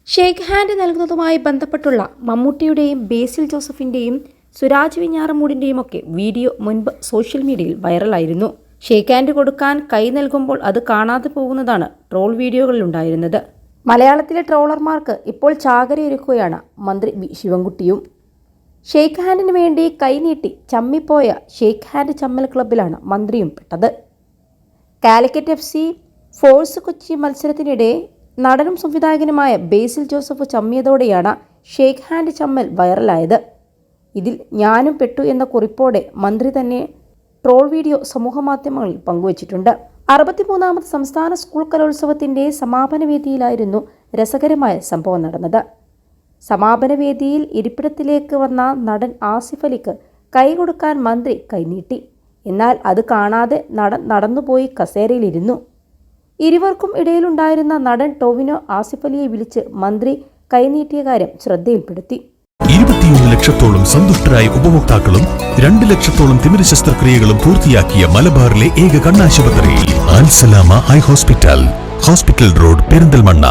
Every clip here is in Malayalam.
ഷേക്ക് ഹാൻഡ് നൽകുന്നതുമായി ബന്ധപ്പെട്ടുള്ള മമ്മൂട്ടിയുടെയും ബേസിൽ ജോസഫിൻ്റെയും സുരാജ് വെഞ്ഞാറമൂടിൻ്റെയും ഒക്കെ വീഡിയോ മുൻപ് സോഷ്യൽ മീഡിയയിൽ വൈറലായിരുന്നു. ഷേക്ക് ഹാൻഡ് കൊടുക്കാൻ കൈ നൽകുമ്പോൾ അത് കാണാതെ പോകുന്നതാണ് ട്രോൾ വീഡിയോകളിലുണ്ടായിരുന്നത്. മലയാളത്തിലെ ട്രോളർമാർക്ക് ഇപ്പോൾ ചാകരയൊരുക്കുകയാണ് മന്ത്രി വി ശിവൻകുട്ടിയും. ഷേക്ക് ഹാൻഡിന് വേണ്ടി കൈനീട്ടി ചമ്മിപ്പോയ ഷേക്ക് ഹാൻഡ് ചമ്മൽ ക്ലബ്ബിലാണ് മന്ത്രിയും പെട്ടത്. കാലിക്കറ്റ് FC ഫോഴ്സ് കൊച്ചി മത്സരത്തിനിടെ നടനും സംവിധായകനുമായ ബേസിൽ ജോസഫ് ചമ്മിയതോടെയാണ് ഷേക്ക് ഹാൻഡ് ചമ്മൽ വൈറലായത്. ഇതിൽ ഞാനും പെട്ടു എന്ന കുറിപ്പോടെ മന്ത്രി തന്നെ ട്രോൾ വീഡിയോ സമൂഹമാധ്യമങ്ങളിൽ പങ്കുവച്ചിട്ടുണ്ട്. 63ാമത് സംസ്ഥാന സ്കൂൾ കലോത്സവത്തിൻ്റെ സമാപന വേദിയിലായിരുന്നു രസകരമായ സംഭവം നടന്നത്. സമാപന വേദിയിൽ ഇരിപ്പിടത്തിലേക്ക് വന്ന നടൻ ആസിഫ് അലിക്ക് കൈ കൊടുക്കാൻ മന്ത്രി കൈനീട്ടി. എന്നാൽ അത് കാണാതെ നടൻ നടന്നുപോയി കസേരയിലിരുന്നു. ഇരുവർക്കും ഇടയിലുണ്ടായിരുന്ന നടൻ ടൊവിനോ ആസിഫ് അലിയെ വിളിച്ച് മന്ത്രി കൈനീട്ടിയ കാര്യം ശ്രദ്ധയിൽപ്പെടുത്തി. 21 ലക്ഷത്തോളം സന്തുഷ്ടരായ ഉപഭോക്താക്കളും 2 ലക്ഷത്തോളം തിമിര ശസ്ത്രക്രിയകളും പൂർത്തിയാക്കിയ മലബാറിലെ ഏക കണ്ണാശുപത്രി Al Salama high hospital, hospital road, Perinthalmanna.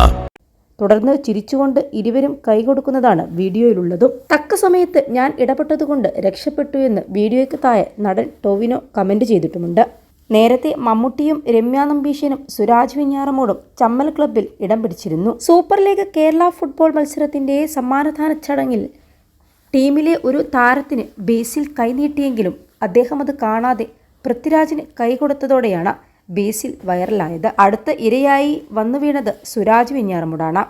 തുടർന്ന് ചിരിച്ചുകൊണ്ട് ഇരുവരും കൈകൊടുക്കുന്നതാണ് വീഡിയോയിലുള്ളതും. തക്ക സമയത്ത് ഞാൻ ഇടപെട്ടതുകൊണ്ട് രക്ഷപ്പെട്ടു എന്ന് വീഡിയോയ്ക്ക് താഴെ നടൻ ടൊവിനോ കമന്റ് ചെയ്തിട്ടുമുണ്ട്. നേരത്തെ മമ്മൂട്ടിയും രമ്യ നമ്പീശനും സുരാജ് വെഞ്ഞാറമൂടും ചമ്മൽ ക്ലബ്ബിൽ ഇടം പിടിച്ചിരുന്നു. സൂപ്പർ ലീഗ് കേരള ഫുട്ബോൾ മത്സരത്തിൻ്റെ സമ്മാനദാന ചടങ്ങിൽ ടീമിലെ ഒരു താരത്തിന് ബേസിൽ കൈനീട്ടിയെങ്കിലും അദ്ദേഹം അത് കാണാതെ പൃഥ്വിരാജിന് കൈകൊടുത്തതോടെയാണ് ബേസിൽ വൈറലായത്. അടുത്ത ഇരയായി വന്നു വീണത് സുരാജ് വെഞ്ഞാറമൂടാണ്.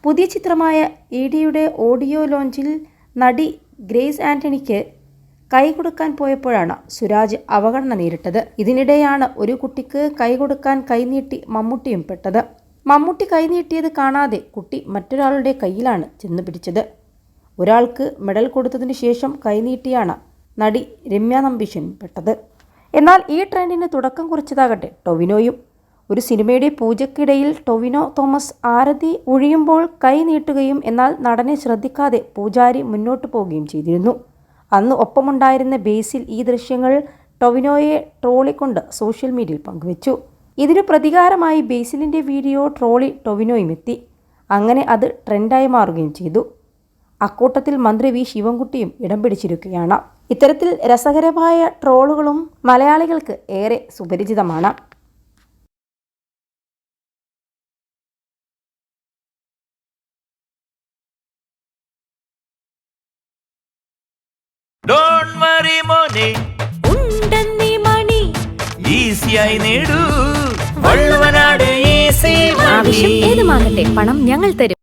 പുതിയ ചിത്രമായ EDയുടെ ഓഡിയോ ലോഞ്ചിൽ നടി ഗ്രേസ് ആന്റണിക്ക് കൈ കൊടുക്കാൻ പോയപ്പോഴാണ് സുരാജ് അവഗണന നേരിട്ടത്. ഇതിനിടെയാണ് ഒരു കുട്ടിക്ക് കൈ കൊടുക്കാൻ കൈനീട്ടി മമ്മൂട്ടിയും പെട്ടത്. മമ്മൂട്ടി കൈനീട്ടിയത് കാണാതെ കുട്ടി മറ്റൊരാളുടെ കയ്യിലാണ് ചെന്ന് പിടിച്ചത്. ഒരാൾക്ക് മെഡൽ കൊടുത്തതിന് ശേഷം കൈനീട്ടിയാണ് നടി രമ്യ നമ്പീശനും പെട്ടത്. എന്നാൽ ഈ ട്രെൻഡിന് തുടക്കം കുറിച്ചതാകട്ടെ ടൊവിനോയും. ഒരു സിനിമയുടെ പൂജയ്ക്കിടയിൽ ടൊവിനോ തോമസ് ആരതി ഒഴിയുമ്പോൾ കൈ നീട്ടുകയും എന്നാൽ നടനെ ശ്രദ്ധിക്കാതെ പൂജാരി മുന്നോട്ട് പോവുകയും ചെയ്തിരുന്നു. അന്ന് ഒപ്പമുണ്ടായിരുന്ന ബേസിൽ ഈ ദൃശ്യങ്ങൾ ടൊവിനോയെ ട്രോളിക്കൊണ്ട് സോഷ്യൽ മീഡിയയിൽ പങ്കുവച്ചു. ഇതിനു പ്രതികാരമായി ബേസിലിൻ്റെ വീഡിയോ ട്രോളി ടൊവിനോയും എത്തി. അങ്ങനെ അത് ട്രെൻഡായി മാറുകയും ചെയ്തു. അക്കൂട്ടത്തിൽ മന്ത്രി വി ശിവൻകുട്ടിയും ഇടം പിടിച്ചിരിക്കുകയാണ്. ഇത്തരത്തിൽ രസകരമായ ട്രോളുകളും മലയാളികൾക്ക് ഏറെ സുപരിചിതമാണ്. ആവശ്യം ഏതുമാകട്ടെ പണം ഞങ്ങൾ തരും.